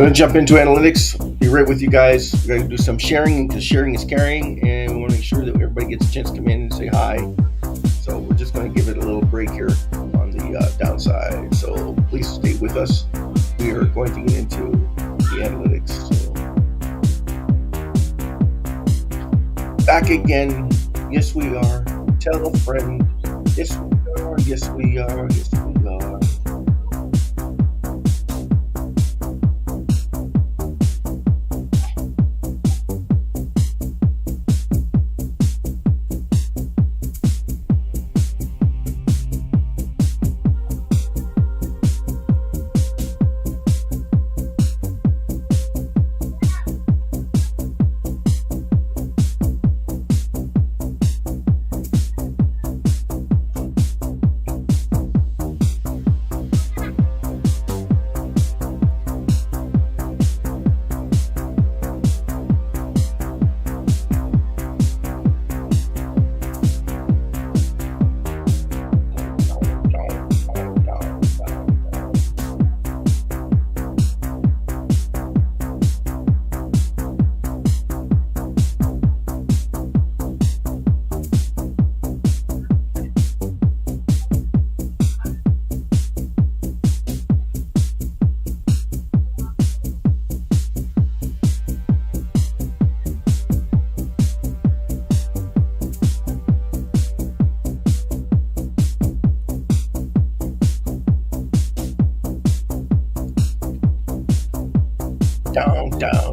Going to jump into analytics. Be right with you guys. We're going to do some sharing because sharing is caring, and we want to make sure that everybody gets a chance to come in and say hi. So we're just going to give it a little break here on the downside. So please stay with us. We are going to get into the analytics. So, back again. Yes, we are. Tell a friend. Yes, we are. Yes, we are. Yes, we are.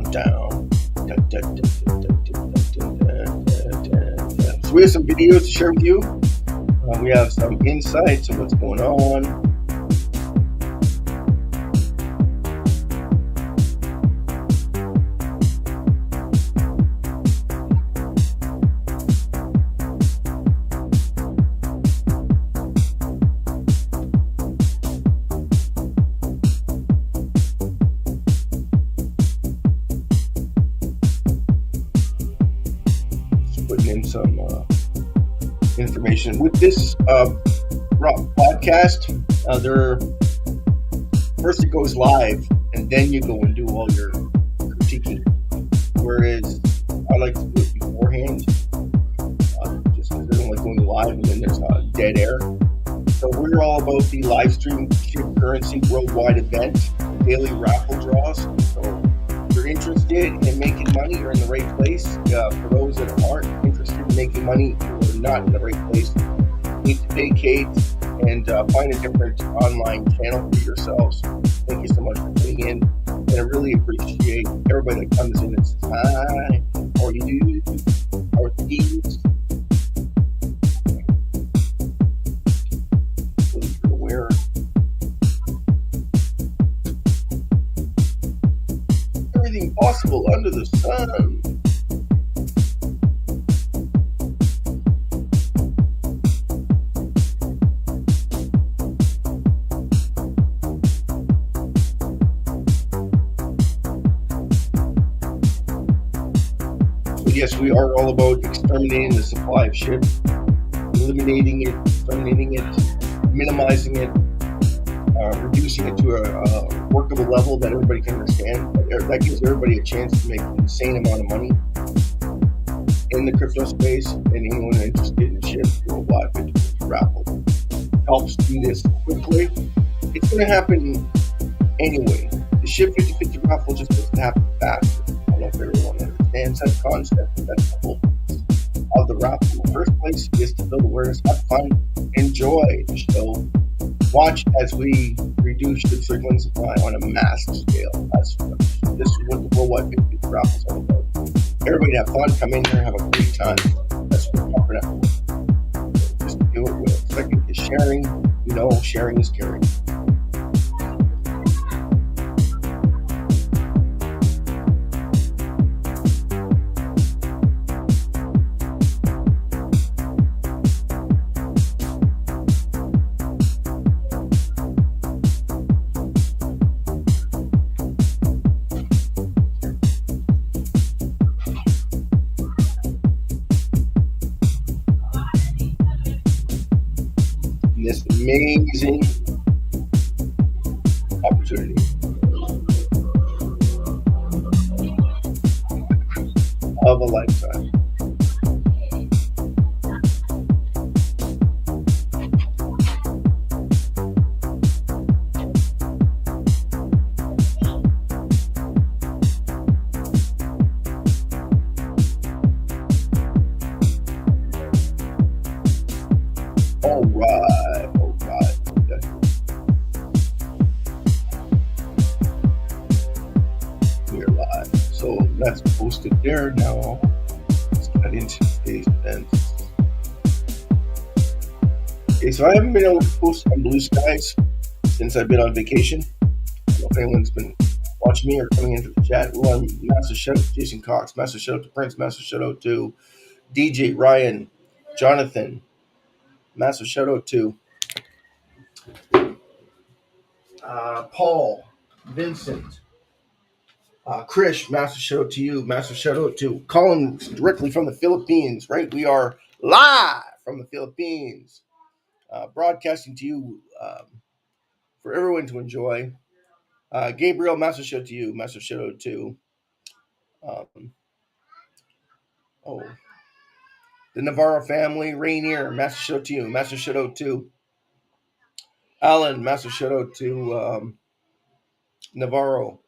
Down. So we have some videos to share with you. We have some insights of what's going on. Some information with this podcast. First it goes live, and then you go and do all your critiquing. Whereas I like to do it beforehand, just because I don't like going live and then there's dead air. So we're all about the Livestream SHIB currency worldwide event, daily raffle draws. So if you're interested in making money, you're in the right place. For those that aren't interested in making money, you're not in the right place. You need to vacate and find a different online channel for yourselves. Thank you so much for tuning in. And I really appreciate everybody that comes in and says, hi, how are you? How are things? So you're aware. Everything possible under the sun. Yes, we are all about exterminating the supply of SHIB, eliminating it, exterminating it, minimizing it, reducing it to a workable level that everybody can understand. That gives everybody a chance to make an insane amount of money in the crypto space, and anyone interested in SHIB worldwide 50/50 Raffle helps do this quickly. It's going to happen anyway. The SHIB 50/50 Raffle just doesn't happen faster. I don't know if everyone understands that concept, but that's the whole purpose of the raffle in the first place is to build awareness, have fun, enjoy the show, watch as we reduce the circling supply on a massive scale. This is what the worldwide 50/50 raffle is all about. Everybody have fun, come in here, have a great time. That's what we're pumping up. Just do it with. Second is sharing. You know, sharing is caring. This amazing opportunity. lifetime. All right. Okay. We're live. So that's posted there now. Let's get into today's events. Okay, so I haven't been able to post on Blue Skies since I've been on vacation. I don't know if anyone's been watching me or coming into the chat. Well, massive shout out to Jason Cox, massive shout out to Prince, massive shout out to DJ Ryan, Jonathan, massive shout out to Paul, Vincent, Krish, massive shout out to you, massive shout out to Colin directly from the Philippines, right? We are live from the Philippines, broadcasting to you for everyone to enjoy. Gabriel, massive shout out to you, massive shout out to the Navarro family, Rainier, massive shout out to you, massive shout out to Alan, massive shout out to Navarro,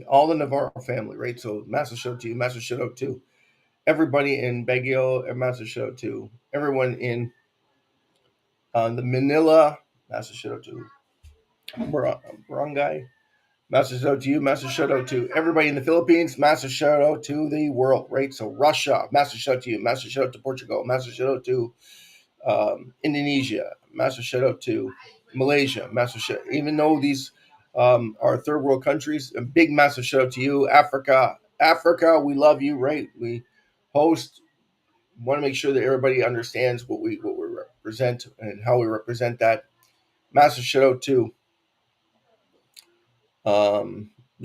all the Navarro family, right? So massive shout out to you, massive shout out to everybody in Baguio, a massive shout out to everyone in the Manila, massive shout out to Barangay, massive shout out to you, massive shout out to everybody in the Philippines, massive shout out to the world, right? So Russia, massive shout out to you, massive shout out to Portugal, massive shout out to Indonesia, massive shout out to Malaysia, massive shout. Even though these are third world countries, a big massive shout out to you, Africa, we love you, right? We host. Want to make sure that everybody understands what we represent and how we represent that. Massive shout out to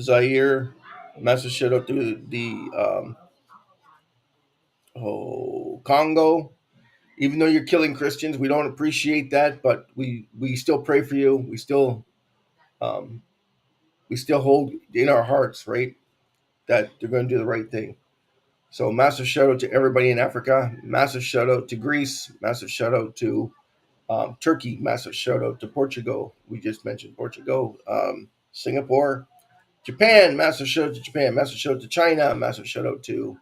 Zaire. Massive shout out to the Congo. Even though you're killing Christians, we don't appreciate that, but we still pray for you. We still hold in our hearts, right, that they're going to do the right thing. So massive shout out to everybody in Africa. Massive shout out to Greece. Massive shout out to Turkey. Massive shout out to Portugal. We just mentioned Portugal. Singapore. Japan. Massive shout out to Japan. Massive shout out to China. Massive shout out to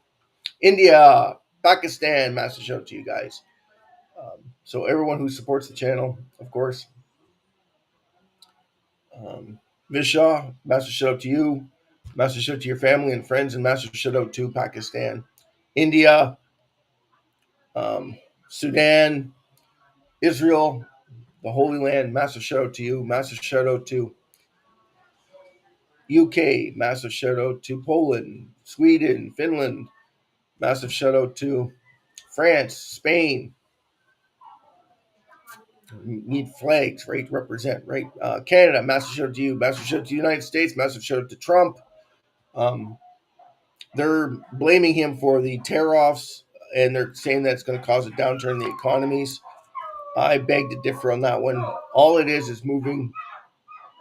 India. Pakistan. Massive shout out to you guys. So everyone who supports the channel, of course. Vishaw, massive shout out to you. Massive shout out to your family and friends, and massive shout out to Pakistan, India, Sudan, Israel, the Holy Land. Massive shout out to you. Massive shout out to UK. Massive shout out to Poland, Sweden, Finland. Massive shout out to France, Spain. We need flags, right? To represent, right? Canada, massive shout out to you. Massive shout out to the United States. Massive shout out to Trump. They're blaming him for the tariffs, and they're saying that's going to cause a downturn in the economies. I beg to differ on that one. All it is moving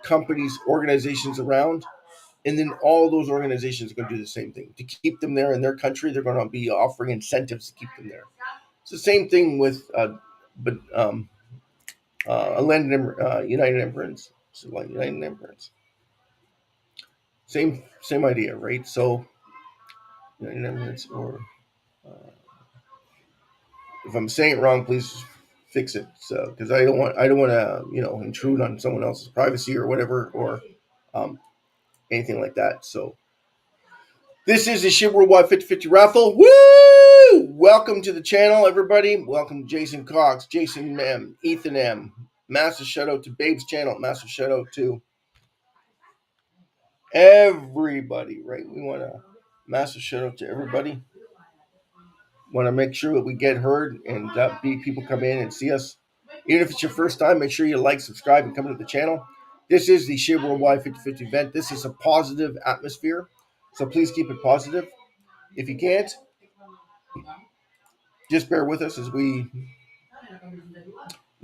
companies, organizations around, and then all those organizations are going to do the same thing. To keep them there in their country, they're going to be offering incentives to keep them there. It's the same thing with United Immigrants. United Immigrants. Same idea, right? So United Immigrants, or if I'm saying it wrong, please fix it. So because I don't want to intrude on someone else's privacy or whatever, or anything like that. So this is the SHIB Worldwide 50/50 Raffle. Woo! Welcome to the channel, everybody. Welcome to Jason Cox, Jason M, Ethan M. Massive shout out to Babe's channel. Massive shout out to everybody, right? We want a massive shout out to everybody. Want to make sure that we get heard and people come in and see us. Even if it's your first time, make sure you like, subscribe, and come to the channel. This is the SHIB Worldwide 50/50 event. This is a positive atmosphere, so please keep it positive. If you can't, just bear with us as we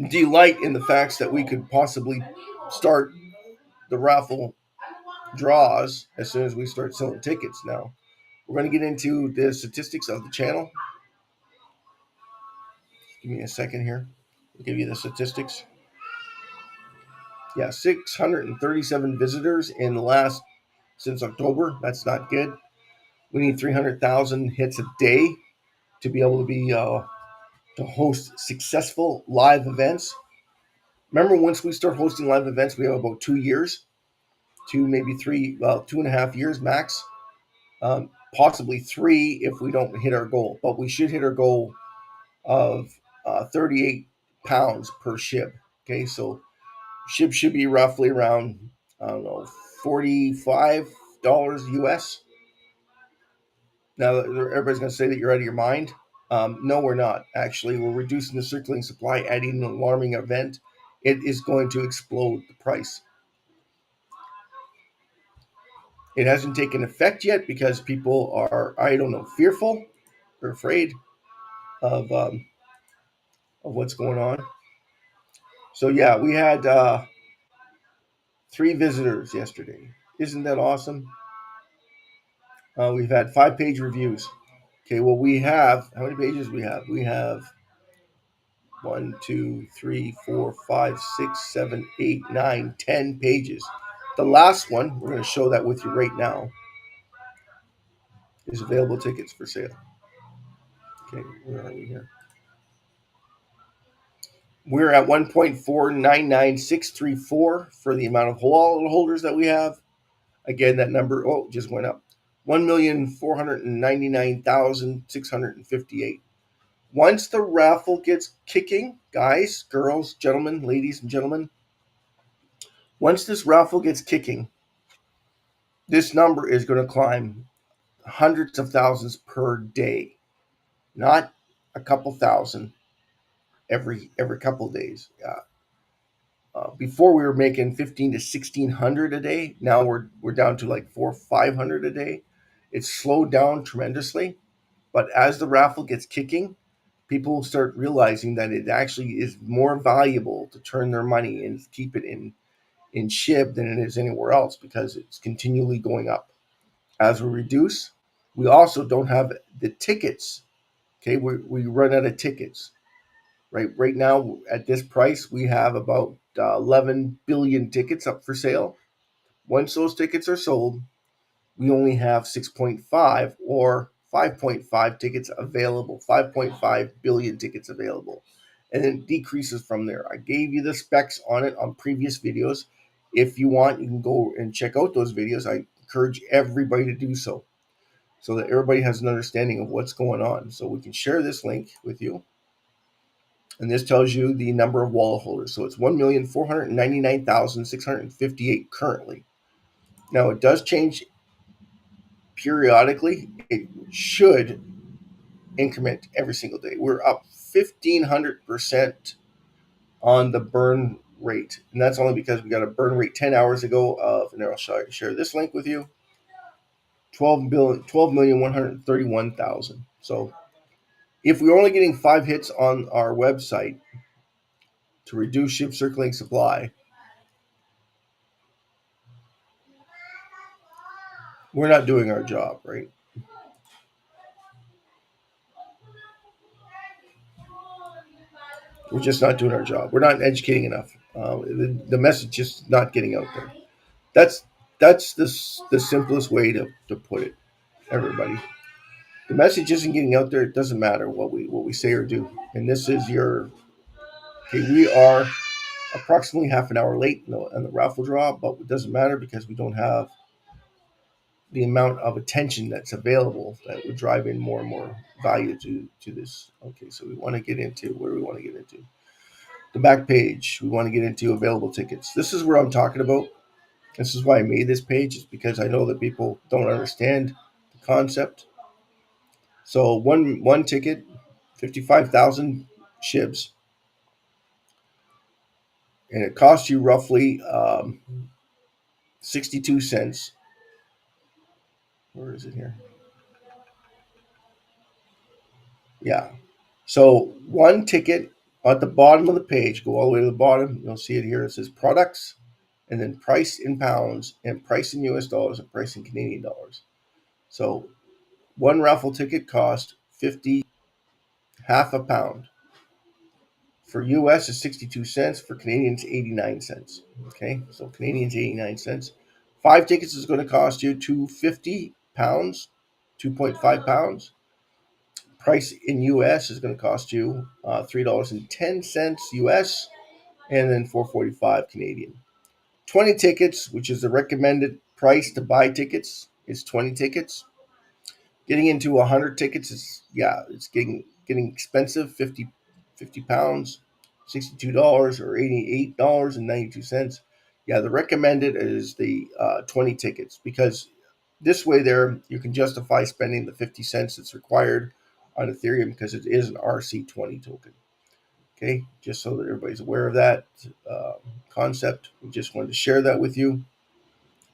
delight in the facts that we could possibly start the raffle draws as soon as we start selling tickets now. We're going to get into the statistics of the channel. Give me a second here. I'll give you the statistics. Yeah, 637 visitors in the last, since October. That's not good. We need 300,000 hits a day to be able to be to host successful live events. Remember, once we start hosting live events, we have about 2 years, maybe 3, well, 2.5 years max, possibly 3 if we don't hit our goal. But we should hit our goal of 38 pounds per SHIB. Okay, so SHIB should be roughly around, I don't know, $45 US. Now, everybody's going to say that you're out of your mind. No, we're not. Actually, we're reducing the circulating supply, adding an alarming event. It is going to explode the price. It hasn't taken effect yet because people are, I don't know, fearful or afraid of what's going on. So yeah, we had 3 visitors yesterday. Isn't that awesome? We've had 5-page reviews. Okay, well, we have, how many pages we have? We have 1, 2, 3, 4, 5, 6, 7, 8, 9, 10 pages. The last one, we're going to show that with you right now, is available tickets for sale. Okay, where are we here? We're at 1.499634 for the amount of wallet holders that we have. Again, that number, just went up. 1,499,658. Once the raffle gets kicking, guys, girls, gentlemen, ladies and gentlemen, once this raffle gets kicking, this number is going to climb hundreds of thousands per day, not a couple thousand every couple days. Before we were making 15 to 1600 a day. Now we're down to like 400 or 500 a day. It's slowed down tremendously, but as the raffle gets kicking, people will start realizing that it actually is more valuable to turn their money and keep it in SHIB than it is anywhere else because it's continually going up. As we reduce, we also don't have the tickets. Okay, we run out of tickets. Right now, at this price, we have about 11 billion tickets up for sale. Once those tickets are sold, we only have 6.5 or 5.5 tickets available, 5.5 billion tickets available. And then it decreases from there. I gave you the specs on it on previous videos. If you want, you can go and check out those videos. I encourage everybody to do so that everybody has an understanding of what's going on. So we can share this link with you. And this tells you the number of wallet holders. So it's 1,499,658 currently. Now it does change periodically. It should increment every single day. We're up 1,500% on the burn rate. And that's only because we got a burn rate 10 hours ago of, and I'll share this link with you, 12,131,000. So if we're only getting 5 hits on our website to reduce SHIB circulating supply, we're not doing our job, right? We're just not doing our job. We're not educating enough. The message is not getting out there. That's the simplest way to put it, everybody. The message isn't getting out there. It doesn't matter what we say or do. And this is your, okay, we are approximately half an hour late on the raffle draw, but it doesn't matter because we don't have the amount of attention that's available that would drive in more and more value to this. Okay, so we want to get into, where do we want to get into? The back page, we want to get into available tickets. This is where I'm talking about. This is why I made this page, is because I know that people don't understand the concept. So one ticket, 55,000 SHIBs, and it costs you roughly 62 cents. Where is it here? Yeah. So one ticket at the bottom of the page, go all the way to the bottom, you'll see it here. It says products, and then price in pounds, and price in US dollars, and price in Canadian dollars. So One raffle ticket cost 50, half a pound. For US is 62 cents. For Canadians, 89 cents. Okay, so Canadians 89 cents. 5 tickets is going to cost you 250 pounds, 2.5 pounds. Price in US is going to cost you $3.10 US, and then 4.45 Canadian. 20 tickets, which is the recommended price to buy tickets, is 20 tickets. Getting into 100 tickets is, yeah, it's getting expensive. 50 pounds, $62 or $88.92. Yeah, the recommended is the 20 tickets, because this way there you can justify spending the 50 cents that's required on Ethereum, because it is an RC20 token. Okay, just so that everybody's aware of that concept. We just wanted to share that with you.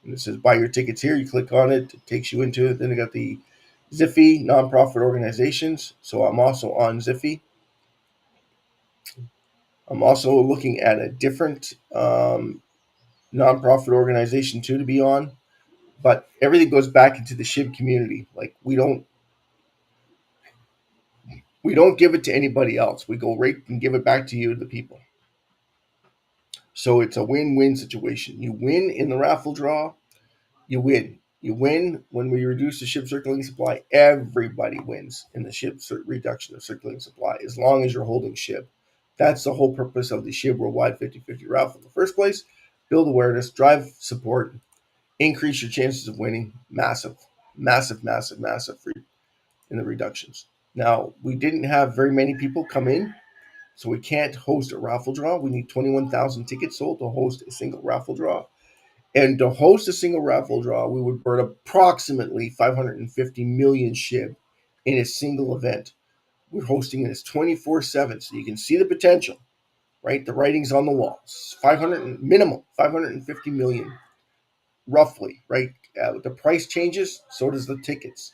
And it says buy your tickets here. You click on it, it takes you into it. Then they got the Ziffy nonprofit organizations. So I'm also on Ziffy. I'm also looking at a different nonprofit organization too to be on. But everything goes back into the SHIB community. Like we don't give it to anybody else. We go right and give it back to you, the people. So it's a win-win situation. You win in the raffle draw, you win. You win when we reduce the SHIB circulating supply. Everybody wins in the SHIB reduction of circulating supply, as long as you're holding SHIB. That's the whole purpose of the SHIB Worldwide 50/50 raffle in the first place. Build awareness, drive support, increase your chances of winning. Massive, massive, massive, massive in the reductions. Now, we didn't have very many people come in, so we can't host a raffle draw. We need 21,000 tickets sold to host a single raffle draw. And to host a single raffle draw, we would burn approximately 550 million SHIB in a single event. We're hosting this 24/7, so you can see the potential, right? The writing's on the wall. 500 minimal, 550 million, roughly, right? The price changes, so does the tickets.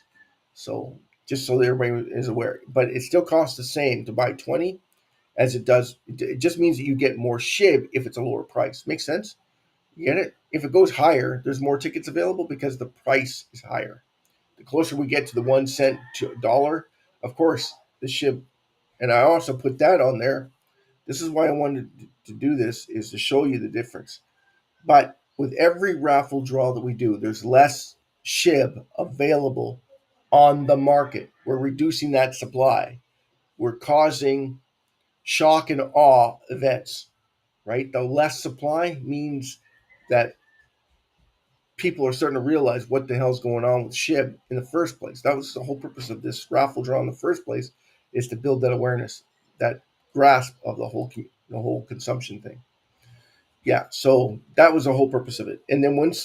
So just so that everybody is aware, but it still costs the same to buy 20 as it does. It just means that you get more SHIB if it's a lower price. Makes sense? You get it? If it goes higher, there's more tickets available because the price is higher. The closer we get to the 1 cent to a dollar, of course, the SHIB. And I also put that on there. This is why I wanted to do this, is to show you the difference. But with every raffle draw that we do, there's less SHIB available on the market. We're reducing that supply. We're causing shock and awe events, right? The less supply means that people are starting to realize what the hell's going on with SHIB in the first place. That was the whole purpose of this raffle draw in the first place, is to build that awareness, that grasp of the whole consumption thing. Yeah, so that was the whole purpose of it. And then once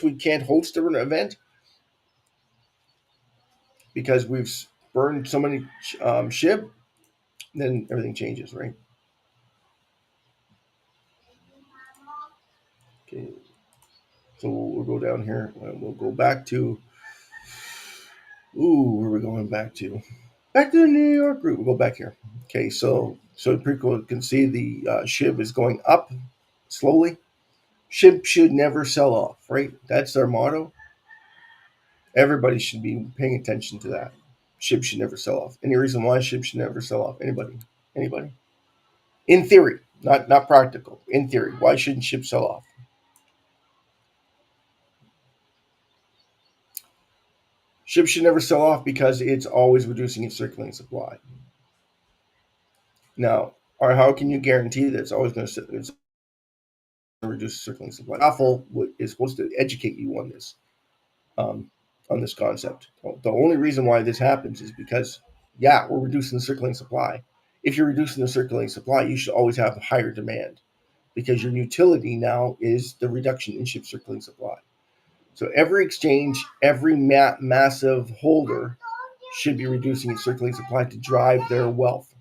we can't host an event because we've burned so many SHIB, then everything changes, right? Okay, so we'll go down here and we'll go back to. Where are we going back to? Back to the New York route. We'll go back here. Okay, so pretty cool. You can see the SHIB is going up slowly. SHIB should never sell off, right? That's our motto. Everybody should be paying attention to that. SHIB should never sell off. Any reason why SHIB should never sell off? Anybody? Anybody? In theory, not practical. In theory, why shouldn't SHIB sell off? SHIB should never sell off because it's always reducing its circulating supply. Now, or how can you guarantee that it's always going to reduce circulating supply? Raffle is supposed to educate you um, on this concept. The only reason why this happens is because, yeah, we're reducing the circulating supply. If you're reducing the circulating supply, you should always have higher demand, because your utility now is the reduction in SHIB circulating supply. So every exchange, every massive holder should be reducing its circulating supply to drive their wealth.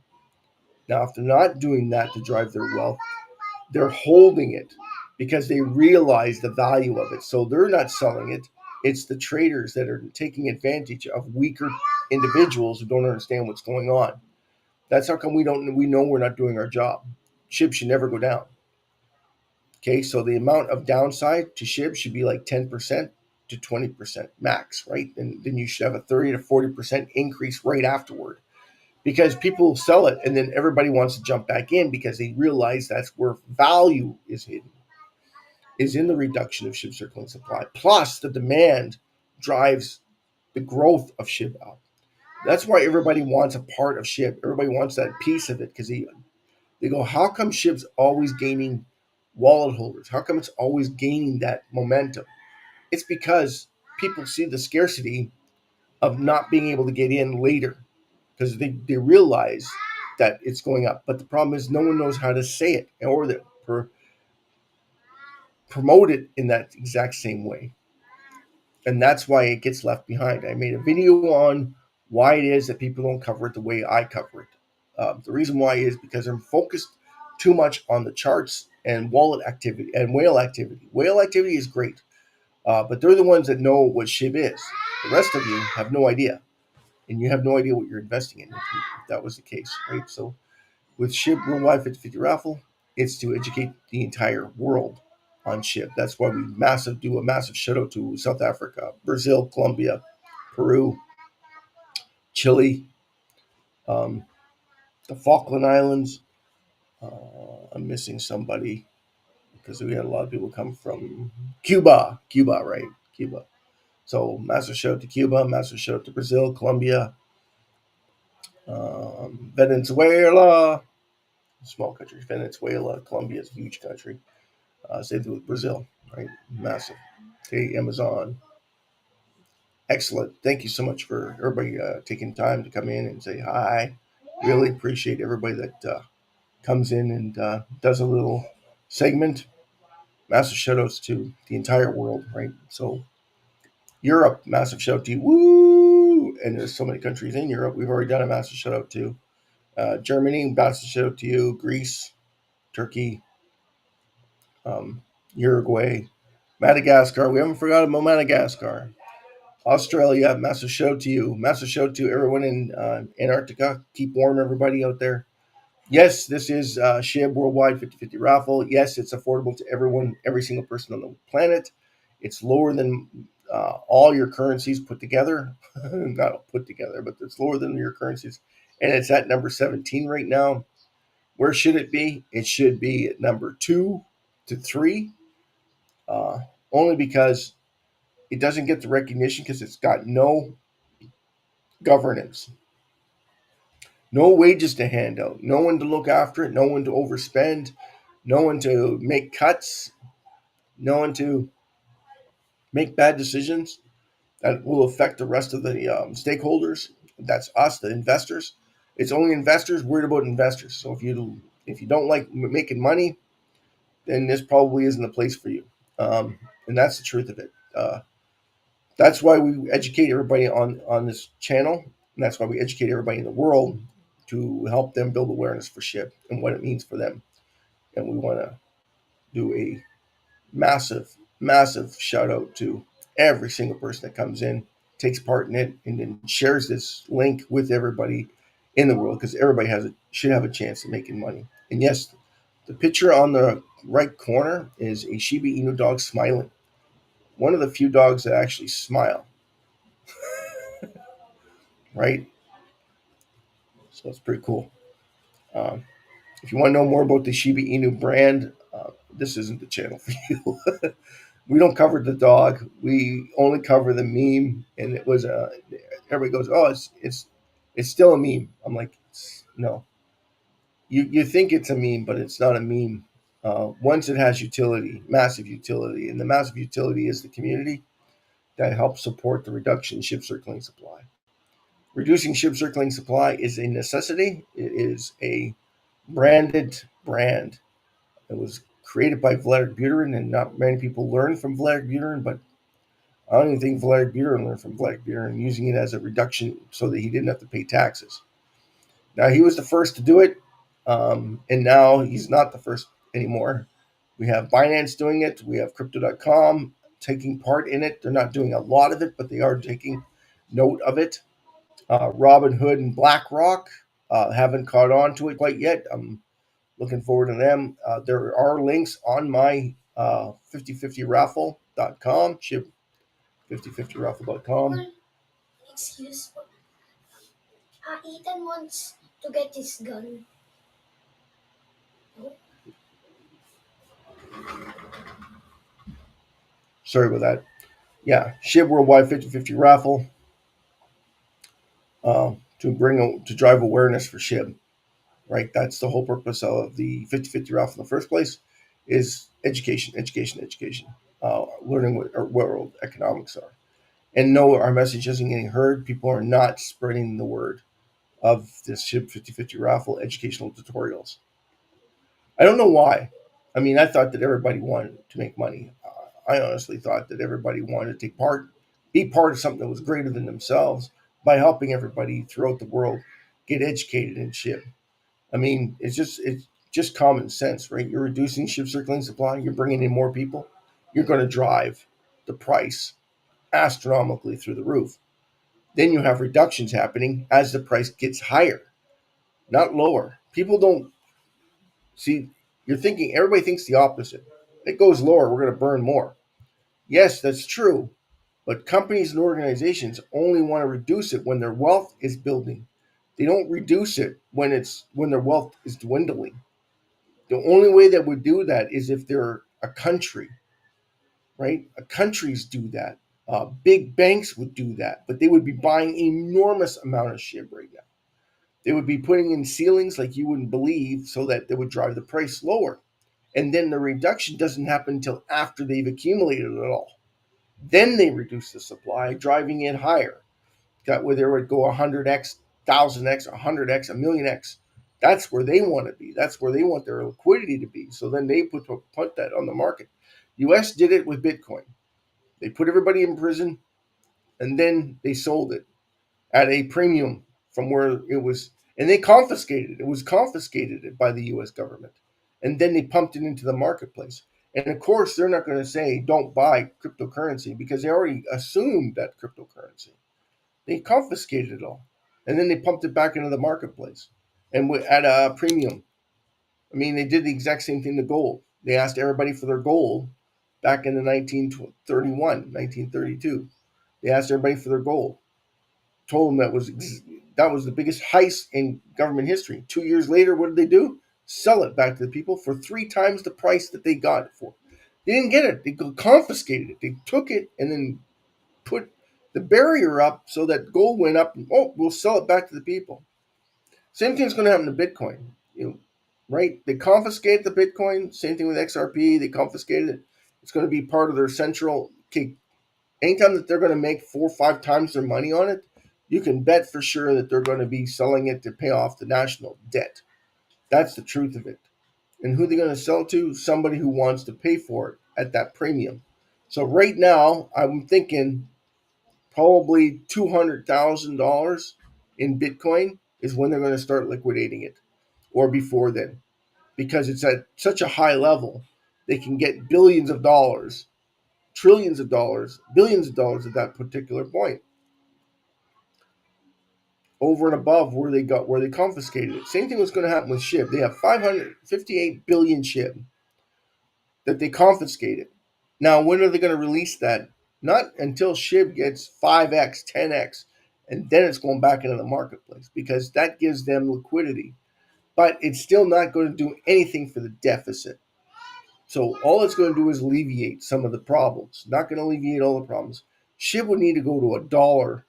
Now, if they're not doing that to drive their wealth, they're holding it because they realize the value of it. So they're not selling it. It's the traders that are taking advantage of weaker individuals who don't understand what's going on. That's how come we know we're not doing our job. SHIB should never go down. Okay, so the amount of downside to SHIB should be like 10%, to 20% max, right? And then you should have a 30 to 40% increase right afterward, because people sell it and then everybody wants to jump back in because they realize that's where value is hidden, is in the reduction of SHIB circling supply. Plus, the demand drives the growth of SHIB out. That's why everybody wants a part of SHIB. Everybody wants that piece of it, because they go, how come SHIB's always gaining wallet holders? How come it's always gaining that momentum? It's because people see the scarcity of not being able to get in later, because they realize that it's going up. But the problem is no one knows how to say it or promote it in that exact same way. And that's why it gets left behind. I made a video on why it is that people don't cover it the way I cover it. The reason why is because I'm focused too much on the charts and wallet activity and whale activity. Whale activity is great, but they're the ones that know what SHIB is. The rest of you have no idea, and you have no idea what you're investing in if that was the case, right? So with SHIB Worldwide 50/50 Raffle, it's to educate the entire world on SHIB. That's why we do a massive shout out to South Africa, Brazil, Colombia, Peru, Chile, um, the Falkland Islands. I'm missing somebody because we had a lot of people come from Cuba. Cuba, right? Cuba. So massive shout out to Cuba, massive shout out to Brazil, Colombia, Venezuela, small country. Venezuela, Colombia is a huge country. Same thing with Brazil, right? Massive. Okay, Amazon. Excellent. Thank you so much for everybody taking time to come in and say hi. Really appreciate everybody that comes in and does a little segment. Massive shout outs to the entire world, right? So, Europe, massive shout out to you. Woo! And there's so many countries in Europe. We've already done a massive shout out to Germany, massive shout out to you. Greece, Turkey, Uruguay, Madagascar. We haven't forgotten about Madagascar. Australia, massive show to you. Massive show to everyone in Antarctica. Keep warm, everybody out there. Yes, this is SHIB Worldwide 50/50 Raffle. Yes, it's affordable to everyone, every single person on the planet. It's lower than all your currencies put together. Not put together, but it's lower than your currencies. And it's at number 17 right now. Where should it be? It should be at number 2 to 3, only because it doesn't get the recognition because it's got no governance, no wages to hand out, no one to look after it, no one to overspend, no one to make cuts, no one to make bad decisions that will affect the rest of the stakeholders. That's us, the investors. It's only investors worried about investors. So if you don't like making money, then this probably isn't the place for you. And that's the truth of it. That's why we educate everybody on this channel, and that's why we educate everybody in the world to help them build awareness for SHIB and what it means for them. And we want to do a massive, massive shout out to every single person that comes in, takes part in it, and then shares this link with everybody in the world, because everybody should have a chance of making money. And yes, the picture on the right corner is a Shiba Inu dog smiling. One of the few dogs that actually smile, right? So it's pretty cool. Um, if you want to know more about the Shiba Inu brand, this isn't the channel for you. We don't cover the dog. We only cover the meme. And it was everybody goes, oh, it's still a meme. I'm like, no. You think it's a meme, but it's not a meme. Once it has utility, massive utility, and the massive utility is the community that helps support the reduction in SHIB circulating supply. Reducing SHIB circulating supply is a necessity. It is a branded brand. It was created by Vladimir Buterin, and not many people learn from Vladimir Buterin, but I don't even think Vladimir Buterin learned from Vladimir Buterin, using it as a reduction so that he didn't have to pay taxes. Now, he was the first to do it, and now he's not the first anymore. We have Binance doing it. We have Crypto.com taking part in it. They're not doing a lot of it, but they are taking note of it. Robinhood and BlackRock haven't caught on to it quite yet. I'm looking forward to them. There are links on my 5050raffle.com, SHIB 5050raffle.com. Excuse me. Ethan wants to get his gun. No? Sorry about that. Yeah, SHIB Worldwide 5050 raffle to drive awareness for SHIB. Right, that's the whole purpose of the 5050 raffle in the first place, is education, education, education. Learning what world economics are, and no, our message isn't getting heard. People are not spreading the word of this SHIB 5050 raffle educational tutorials. I don't know why. I mean, I thought that everybody wanted to make money. I honestly thought that everybody wanted to take part, be part of something that was greater than themselves by helping everybody throughout the world get educated in SHIB. I mean, it's just common sense, right? You're reducing SHIB circulating supply. You're bringing in more people. You're going to drive the price astronomically through the roof. Then you have reductions happening as the price gets higher, not lower. People don't see. You're thinking everybody thinks the opposite. It goes lower, we're going to burn more. Yes, that's true, but companies and organizations only want to reduce it when their wealth is building. They don't reduce it when their wealth is dwindling. The only way that would do that is if they're a country, right? Countries do that. Big banks would do that, but they would be buying enormous amount of SHIB right now. They would be putting in ceilings like you wouldn't believe, so that they would drive the price lower. And then the reduction doesn't happen until after they've accumulated it all. Then they reduce the supply, driving it higher. Got where they would go 100x, 1000x, 100x, a million x. That's where they want to be. That's where they want their liquidity to be. So then they put that on the market. U.S. did it with Bitcoin. They put everybody in prison, and then they sold it at a premium from where it was, and they confiscated it. It was confiscated by the U.S. government, and then they pumped it into the marketplace. And of course, they're not going to say don't buy cryptocurrency because they already assumed that cryptocurrency. They confiscated it all, and then they pumped it back into the marketplace, and at a premium. I mean, they did the exact same thing to gold. They asked everybody for their gold back in the 1931, 1932. They asked everybody for their gold. Told them that was the biggest heist in government history. 2 years later, what did they do? Sell it back to the people for 3 times the price that they got it for. They didn't get it. They confiscated it. They took it and then put the barrier up so that gold went up. And, we'll sell it back to the people. Same thing's going to happen to Bitcoin. Right? They confiscate the Bitcoin. Same thing with XRP. They confiscated it. It's going to be part of their central. Okay, anytime that they're going to make 4 or 5 times their money on it, you can bet for sure that they're going to be selling it to pay off the national debt. That's the truth of it. And who are they going to sell to? Somebody who wants to pay for it at that premium. So right now, I'm thinking probably $200,000 in Bitcoin is when they're going to start liquidating it, or before then, because it's at such a high level. They can get billions of dollars, trillions of dollars, billions of dollars at that particular point, over and above where they confiscated it. Same thing was going to happen with SHIB. They have 558 billion SHIB that they confiscated. Now, when are they going to release that? Not until SHIB gets 5x, 10x, and then it's going back into the marketplace, because that gives them liquidity. But it's still not going to do anything for the deficit. So all it's going to do is alleviate some of the problems. Not going to alleviate all the problems. SHIB would need to go to $1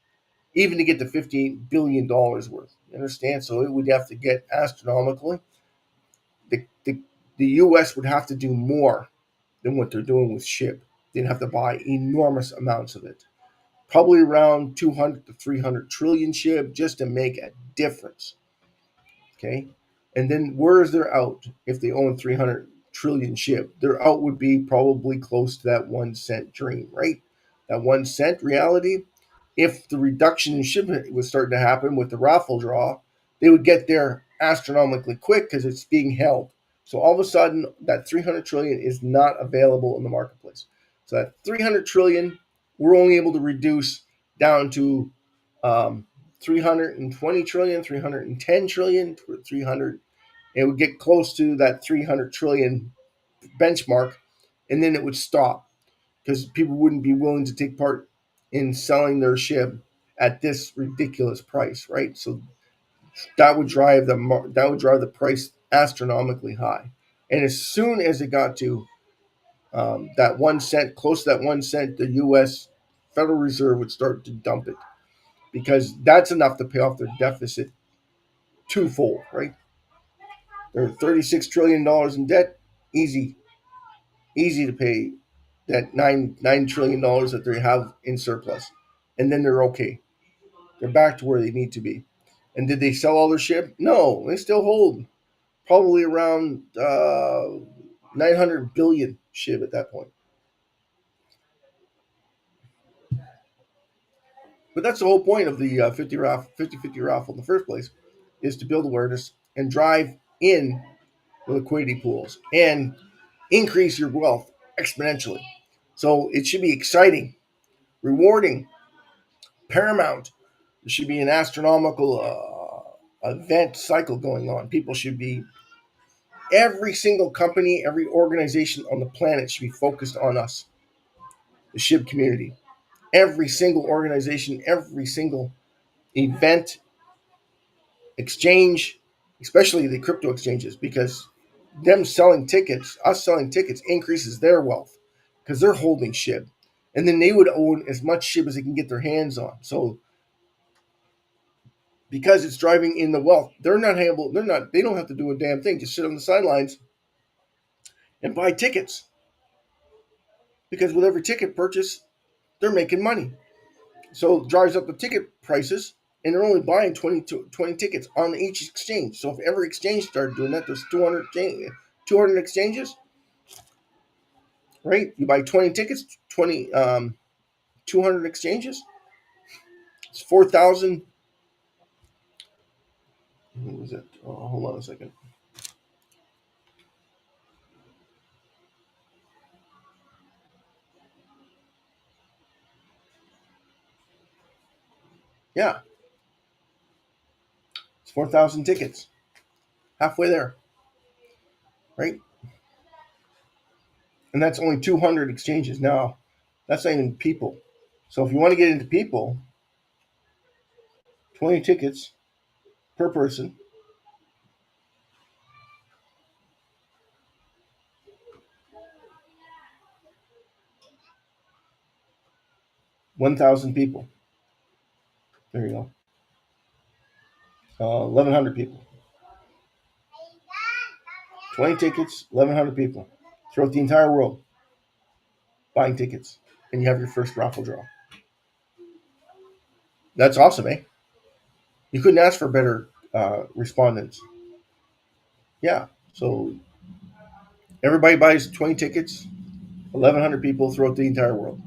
even to get the $58 billion worth. You understand? So it would have to get astronomically. The U.S. would have to do more than what they're doing with SHIB. They'd have to buy enormous amounts of it, probably around 200 to 300 trillion SHIB, just to make a difference. Okay, and then where is their out if they own 300 trillion SHIB? Their out would be probably close to that 1 cent dream, right? That 1 cent reality. If the reduction in shipment was starting to happen with the raffle draw, they would get there astronomically quick because it's being held. So all of a sudden, that 300 trillion is not available in the marketplace. So that 300 trillion, we're only able to reduce down to 320 trillion, 310 trillion, 300. It would get close to that 300 trillion benchmark, and then it would stop because people wouldn't be willing to take part in selling their SHIB at this ridiculous price, right? So that would drive the price astronomically high. And as soon as it got to that 1 cent, close to that 1 cent, the U.S. Federal Reserve would start to dump it because that's enough to pay off their deficit twofold, right? They're $36 trillion in debt, easy, easy to pay that $9 trillion that they have in surplus, and then they're okay. They're back to where they need to be. And did they sell all their ship? No, they still hold probably around 900 billion SHIB at that point. But that's the whole point of the 50-50 raffle in the first place, is to build awareness and drive in the liquidity pools and increase your wealth exponentially. So it should be exciting, rewarding, paramount. There should be an astronomical event cycle going on. People should be, every single company, every organization on the planet should be focused on us, the SHIB community. Every single organization, every single event, exchange, especially the crypto exchanges, because us selling tickets increases their wealth because they're holding SHIB. And then they would own as much SHIB as they can get their hands on. So because it's driving in the wealth, they don't have to do a damn thing. Just sit on the sidelines and buy tickets. Because with every ticket purchase, they're making money. So it drives up the ticket prices, and they're only buying 20 tickets on each exchange. So if every exchange started doing that, there's 200 exchanges, right? You buy 20 tickets, 200 exchanges. It's 4,000. What was it? Oh, hold on a second. Yeah, it's 4,000 tickets. Halfway there, right? And that's only 200 exchanges. Now, that's not even people. So if you want to get into people, 20 tickets per person, 1,000 people. There you go. 1,100 people. 20 tickets, 1,100 people throughout the entire world buying tickets, and you have your first raffle draw. That's awesome, eh? You couldn't ask for better respondents. Yeah. So everybody buys 20 tickets, 1,100 people throughout the entire world.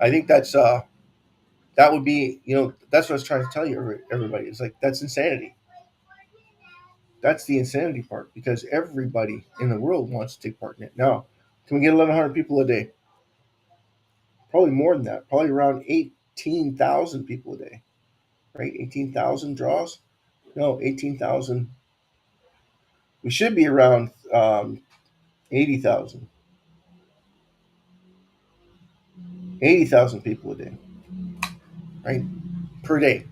I think that would be, that's what I was trying to tell you, everybody. It's like, that's insanity. That's the insanity part, because everybody in the world wants to take part in it. Now, can we get 1,100 people a day? Probably more than that. Probably around 18,000 people a day, right? 18,000 draws? No, 18,000. We should be around 80,000. 80,000 people a day, right? Per day.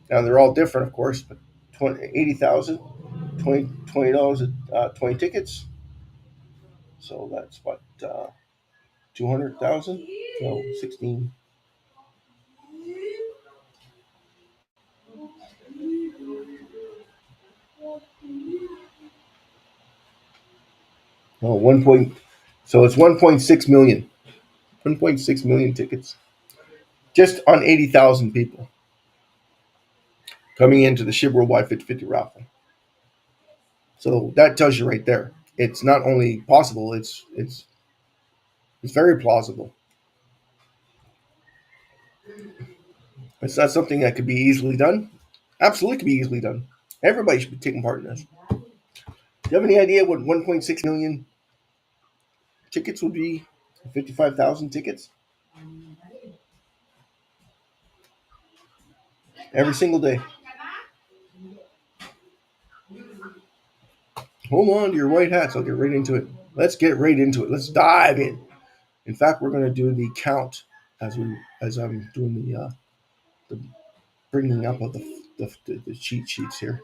Now, they're all different, of course, but 80,000, $20 20 tickets. So that's what, 200,000? No, 16. No, 1 point. So it's 1.6 million. 1.6 million tickets just on 80,000 people coming into the SHIB Worldwide 50/50 raffle. So that tells you right there. It's not only possible, it's very plausible. It's not something that could be easily done. Absolutely could be easily done. Everybody should be taking part in this. Do you have any idea what 1.6 million tickets would be? 55,000 tickets every single day. Hold on to your white hats. I'll get right into it. Let's get right into it. Let's dive in. In fact, we're going to do the count. as I'm doing the bringing up of the cheat sheets here.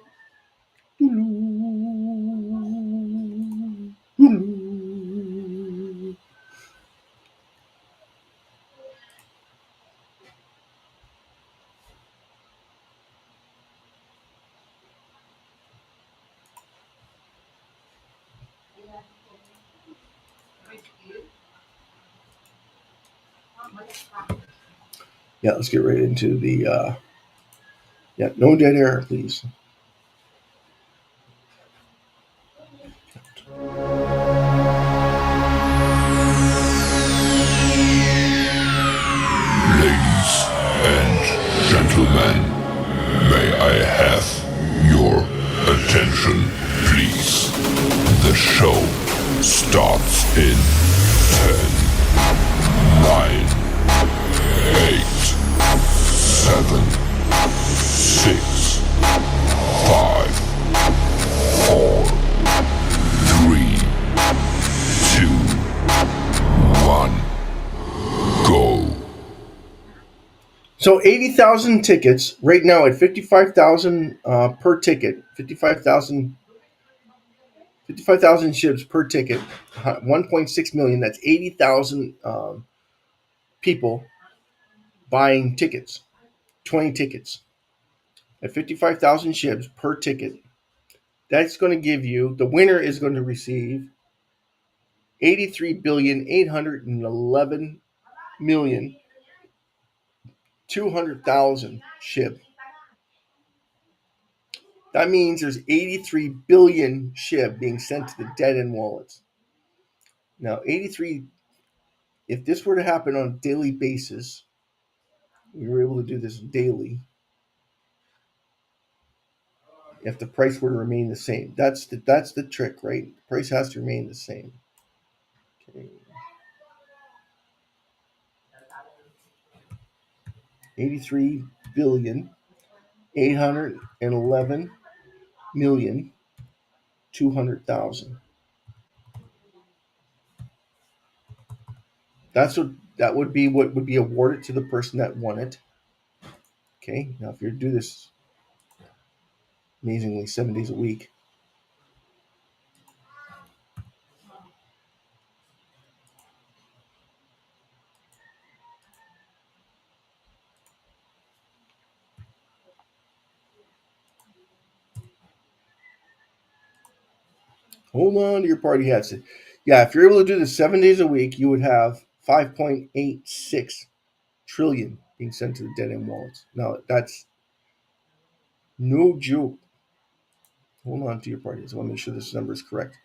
Yeah, let's get right into the no dead air, please. Ladies and gentlemen, may I have your attention, please? The show starts in 10, 9, 8, 7, 6, 5, 4, 3, 2, 1, go. So 80,000 tickets right now at 55,000 per ticket. 55,000 SHIBs per ticket. 1.6 million. That's 80,000 people buying tickets. 20 tickets at 55,000 SHIBs per ticket. That's going to give you, the winner is going to receive 83,811,200,000 SHIB. That means there's 83 billion SHIB being sent to the dead-end wallets. Now, 83, if this were to happen on a daily basis, we were able to do this daily, if the price were to remain the same. That's the trick, right? The price has to remain the same. Okay. 83 billion 811 million 200,000. That would be what would be awarded to the person that won it. Okay, now if you do this amazingly 7 days a week, hold on to your party hats. Yeah, if you're able to do this 7 days a week, you would have 5.86 trillion being sent to the dead end wallets. Now that's no joke. Hold on to your party hats. I want to make sure this number is correct.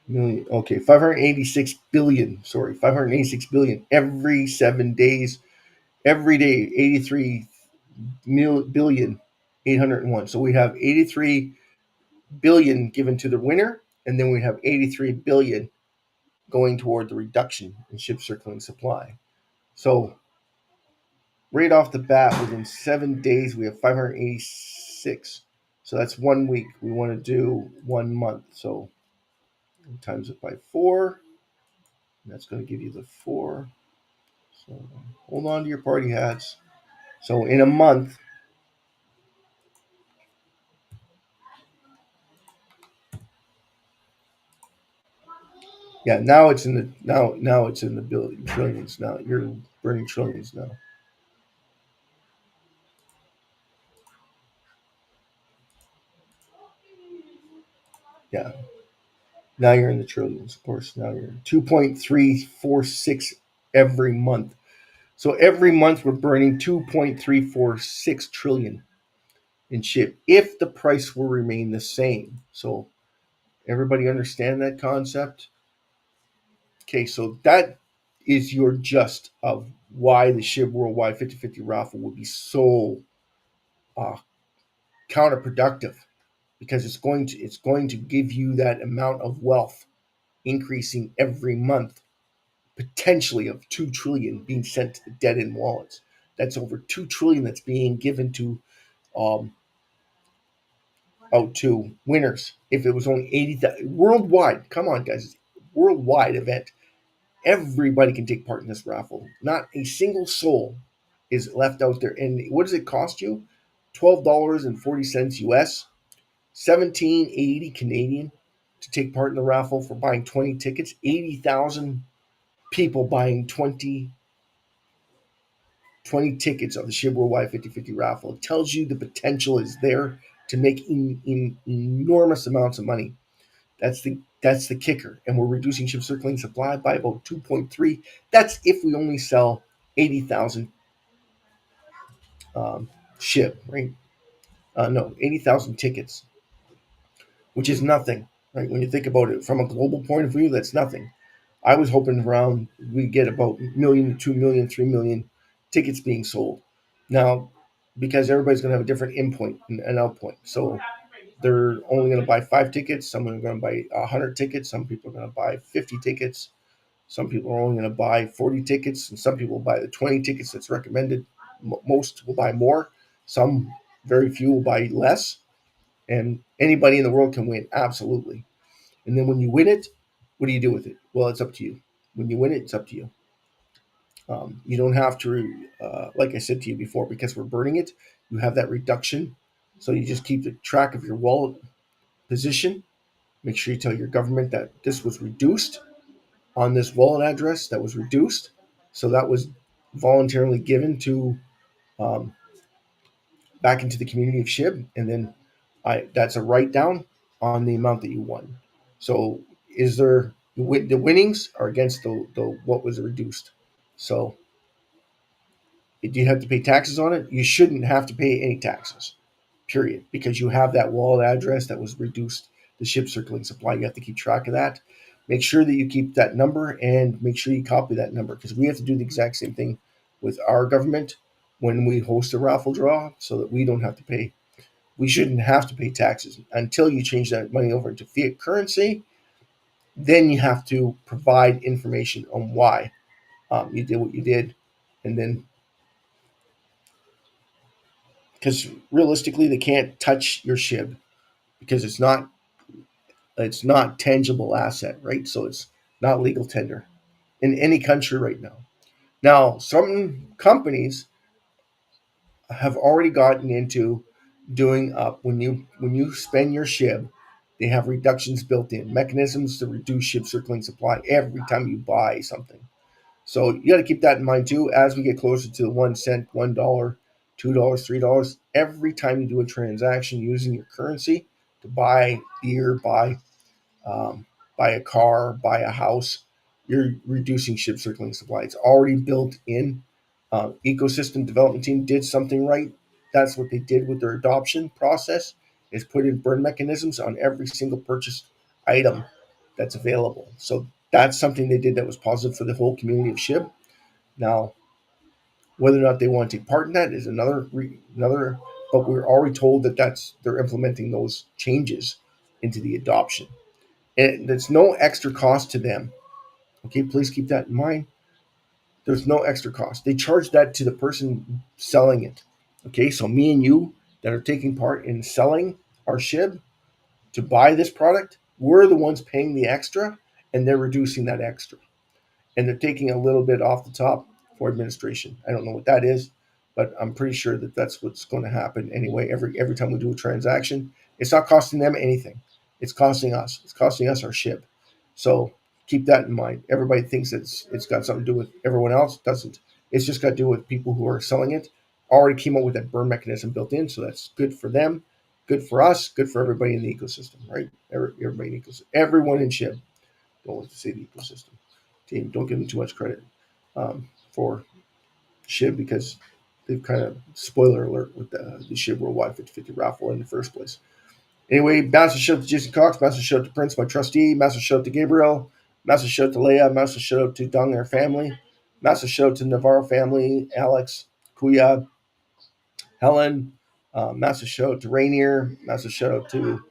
Million. Okay, 586 billion. Sorry, 586 billion every 7 days. Every day, 83 billion 801. So we have 83 billion given to the winner, and then we have 83 billion going toward the reduction in ship circling supply. So right off the bat, within 7 days, we have 586. So that's 1 week. We want to do 1 month. So times it by 4. And that's going to give you the 4. So hold on to your party hats. So in a month, yeah, now it's in the now it's in the trillions. Now you're burning trillions now. Yeah, now you're in the trillions. Of course, now you're 2.346 every month. So every month we're burning 2.346 trillion in ship if the price will remain the same. So everybody understand that concept? Okay, so that is your just of why the SHIB Worldwide 50/50 raffle would be so uh, counterproductive, because it's going to give you that amount of wealth increasing every month, potentially of 2 trillion being sent to the dead end wallets. That's over 2 trillion that's being given to um, out to winners. If it was only 80,000 worldwide, come on, guys, worldwide event. Everybody can take part in this raffle. Not a single soul is left out there. And what does it cost you? $12.40 US, 17.80 Canadian to take part in the raffle for buying 20 tickets. 80,000 people buying 20 tickets of the SHIB Worldwide 50/50 raffle. It tells you the potential is there to make enormous amounts of money. That's the kicker, and we're reducing SHIB circulating supply by about 2.3. That's if we only sell 80,000 SHIB, right? No, 80,000 tickets, which is nothing, right? When you think about it from a global point of view, that's nothing. I was hoping around we get about million, 2 million, 3 million tickets being sold. Now, because everybody's going to have a different in point and out point, so they're only going to buy 5 tickets. Some are going to buy 100 tickets. Some people are going to buy 50 tickets. Some people are only going to buy 40 tickets, and some people will buy the 20 tickets that's recommended. Most will buy more. Some, very few, will buy less. And anybody in the world can win, absolutely. And then when you win it, what do you do with it? Well, it's up to you. When you win it, it's up to you. You don't have to, like I said to you before, because we're burning it, you have that reduction. So you just keep the track of your wallet position. Make sure you tell your government that this was reduced on this wallet address, that was reduced. So that was voluntarily given to um, back into the community of SHIB, and then that's a write down on the amount that you won. So is there the winnings are against the what was reduced. So do you have to pay taxes on it? You shouldn't have to pay any taxes, period, because you have that wallet address that was reduced, the SHIB circulating supply. You have to keep track of that. Make sure that you keep that number and make sure you copy that number, because we have to do the exact same thing with our government when we host a raffle draw, so that we don't have to pay. We shouldn't have to pay taxes until you change that money over into fiat currency. Then you have to provide information on why you did what you did, and then because realistically they can't touch your SHIB because it's not tangible asset, right? So it's not legal tender in any country right now. Now, some companies have already gotten into doing up when you spend your SHIB, they have reductions built in, mechanisms to reduce SHIB circulating supply every time you buy something. So you got to keep that in mind too. As we get closer to the 1 cent, $1, $2, $3, every time you do a transaction using your currency to buy beer, um, buy a car, buy a house, you're reducing SHIB circulating supply. It's already built in. Ecosystem development team did something right. That's what they did with their adoption process, is put in burn mechanisms on every single purchased item that's available. So that's something they did that was positive for the whole community of SHIB. Now, whether or not they want to take part in that is another. But we're already told that they're implementing those changes into the adoption, and there's no extra cost to them. Okay, please keep that in mind. There's no extra cost. They charge that to the person selling it. Okay, so me and you that are taking part in selling our SHIB to buy this product, we're the ones paying the extra, and they're reducing that extra. And they're taking a little bit off the top for administration. I don't know what that is, but I'm pretty sure that that's what's going to happen anyway. Every time we do a transaction, it's not costing them anything. It's costing us. It's costing us our SHIB. So keep that in mind. Everybody thinks it's got something to do with everyone else. It doesn't. It's just got to do with people who are selling it. Already came up with that burn mechanism built in, so that's good for them, good for us, good for everybody in the ecosystem, right? Everybody in the ecosystem, everyone in SHIB. Don't want to say the ecosystem team. Don't give them too much credit for SHIB, because they've kind of, spoiler alert, with the SHIB Worldwide 50/50 raffle in the first place. Anyway, massive shout out to Jason Cox, massive shout out to Prince, my trustee, massive shout out to Gabriel, massive shout out to Leah, massive shout out to Dung and her family, massive shout out to Navarro family, Alex, Kuya, Helen, massive shout out to Rainier, massive shout out to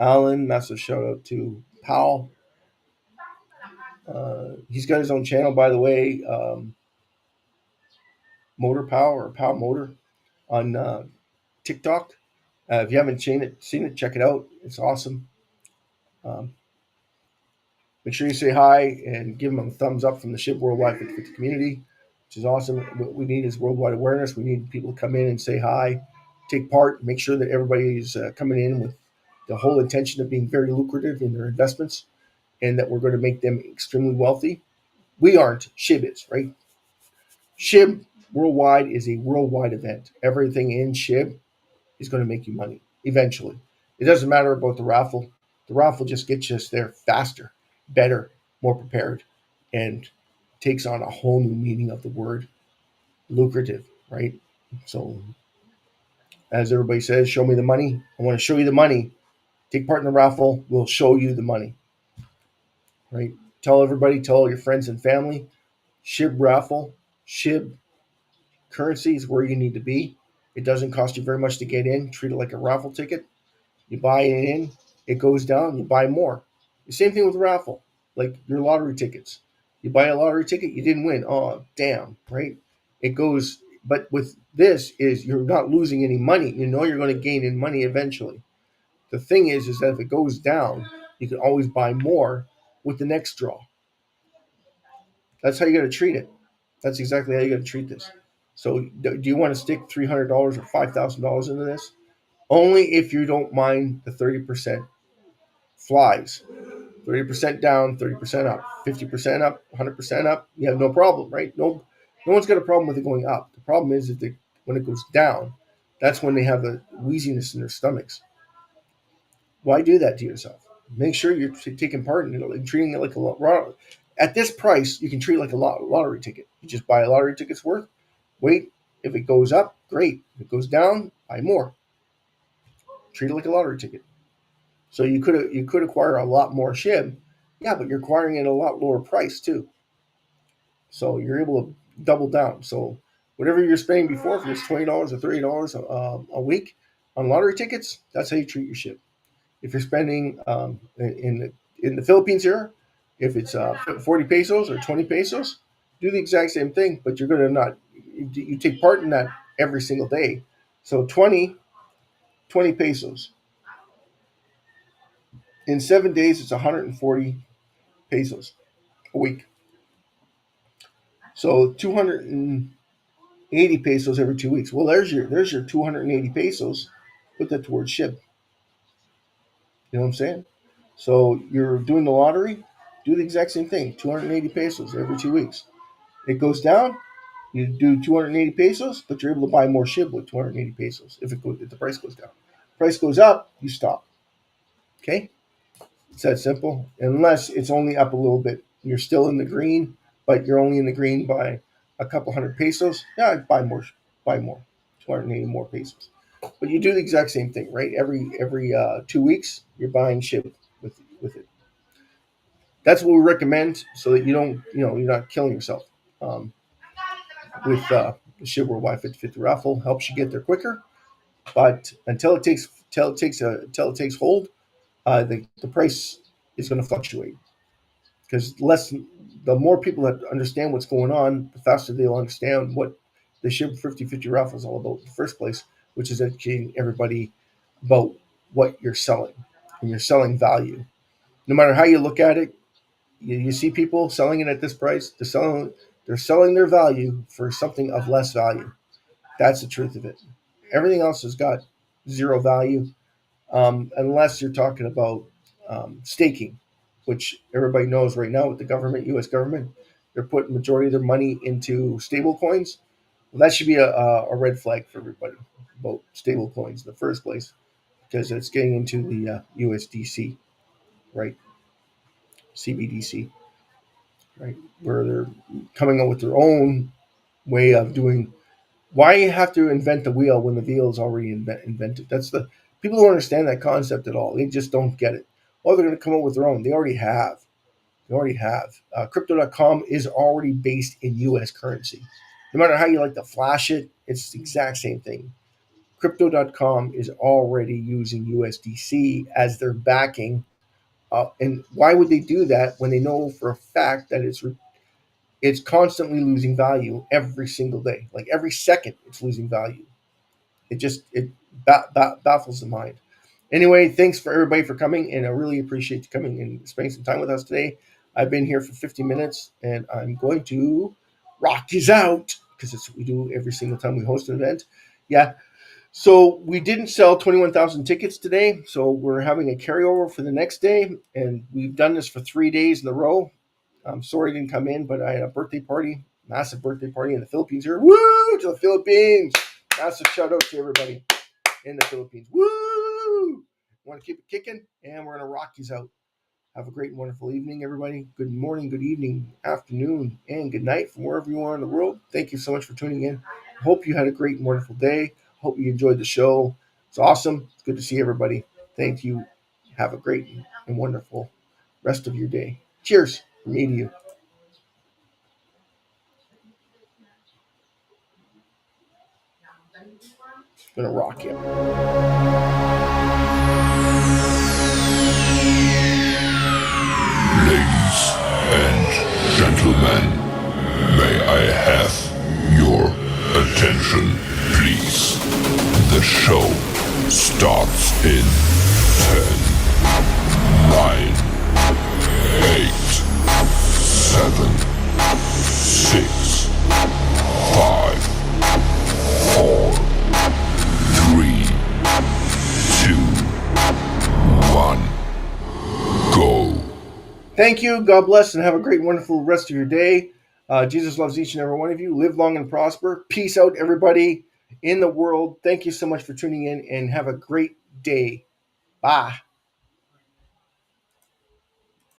Alan, massive shout out to Powell. He's got his own channel, by the way, Motor Power or Power Motor on TikTok. If you haven't seen it, check it out. It's awesome. Um, Make sure you say hi and give them a thumbs up from the SHIB Worldwide 50/50 community, which is awesome. What we need is worldwide awareness. We need people to come in and say hi, take part, make sure that everybody's coming in with the whole intention of being very lucrative in their investments and that we're going to make them extremely wealthy. We aren't, SHIB is, right? SHIB Worldwide is a worldwide event. Everything in SHIB is going to make you money eventually. It doesn't matter about the raffle. The raffle just gets us there faster, better, more prepared, and takes on a whole new meaning of the word lucrative, right? So, as everybody says, show me the money. I want to show you the money. Take part in the raffle. We'll show you the money, right? Tell everybody, tell all your friends and family. SHIB raffle, SHIB currency is where you need to be. It doesn't cost you very much to get in. Treat it like a raffle ticket. You buy it in, it goes down, you buy more. The same thing with raffle, like your lottery tickets. You buy a lottery ticket, you didn't win. Oh, damn, right? It goes, but with this is you're not losing any money. You know you're going to gain in money eventually. The thing is that if it goes down, you can always buy more with the next draw. That's how you got to treat it. That's exactly how you got to treat this. So, do you want to stick $300 or $5,000 into this? Only if you don't mind the 30% flies. 30% down, 30% up, 50% up, 100% up. You have no problem, right? No one's got a problem with it going up. The problem is that when it goes down, that's when they have the wheeziness in their stomachs. Why do that to yourself? Make sure you're taking part in it and treating it like a lottery. At this price, you can treat it like a lottery ticket. You just buy a lottery ticket's worth. Wait, if it goes up, great. If it goes down, buy more. Treat it like a lottery ticket. So you could acquire a lot more SHIB, yeah, but you're acquiring it at a lot lower price too. So you're able to double down. So whatever you're spending before, if it's $20 or $30 a week on lottery tickets, that's how you treat your SHIB. If you're spending in the Philippines here, if it's 40 pesos or 20 pesos, do the exact same thing, but you're going to not you take part in that every single day. So 20 pesos. In 7 days, it's 140 pesos a week. So 280 pesos every 2 weeks. Well, there's your 280 pesos. Put that towards SHIB. You know what I'm saying? So you're doing the lottery, do the exact same thing. 280 pesos every 2 weeks. It goes down, you do 280 pesos, but you're able to buy more SHIB with 280 pesos if the price goes down. Price goes up, you stop. Okay? It's that simple. Unless it's only up a little bit. You're still in the green, but you're only in the green by a couple hundred pesos. Yeah, buy more. 280 more pesos. But you do the exact same thing, right? Every 2 weeks, you're buying SHIB with it. That's what we recommend, so that you don't, you're not killing yourself. With the SHIB Worldwide 50/50 raffle, helps you get there quicker. But until it takes hold, the price is going to fluctuate. Because the more people that understand what's going on, the faster they'll understand what the SHIB 50/50 raffle is all about in the first place, which is educating everybody about what you're selling. And you're selling value. No matter how you look at it, you see people selling it at this price. They're selling their value for something of less value. That's the truth of it. Everything else has got zero value, unless you're talking about staking, which everybody knows right now with the government, U.S. government, they're putting majority of their money into stable coins. Well, that should be a red flag for everybody about stable coins in the first place, because it's getting into the USDC, right? CBDC, right? Where they're coming up with their own way of doing. Why you have to invent the wheel when the wheel is already invented? That's the people don't understand that concept at all. They just don't get it. Oh, they're going to come up with their own. They already have. Crypto.com is already based in U.S. currency. No matter how you like to flash it, it's the exact same thing. Crypto.com is already using USDC as their backing. And why would they do that when they know for a fact that it's constantly losing value every single day? Like every second, it's losing value. baffles the mind. Anyway, thanks for everybody for coming, and I really appreciate you coming and spending some time with us today. I've been here for 50 minutes, and I'm going to rock these out because it's what we do every single time we host an event. Yeah. So we didn't sell 21,000 tickets today, so we're having a carryover for the next day, and we've done this for 3 days in a row. I'm sorry I didn't come in, but I had a birthday party, massive birthday party in the Philippines here. Woo! To the Philippines! Massive shout out to everybody in the Philippines. Woo! Want to keep it kicking, and we're going to rock these out. Have a great and wonderful evening, everybody. Good morning, good evening, afternoon, and good night from wherever you are in the world. Thank you so much for tuning in. Hope you had a great and wonderful day. Hope you enjoyed the show. It's awesome. It's good to see everybody. Thank you. Have a great and wonderful rest of your day. Cheers from me to you. Gonna rock you. Ladies and gentlemen, may I have your attention, please? The show starts in 10, 9, 8, 7, 6, 5, 4, 3, 2, 1. Go. Thank you. God bless and have a great, wonderful rest of your day. Jesus loves each and every one of you. Live long and prosper. Peace out, everybody in the world. Thank you so much for tuning in and have a great day. Bye.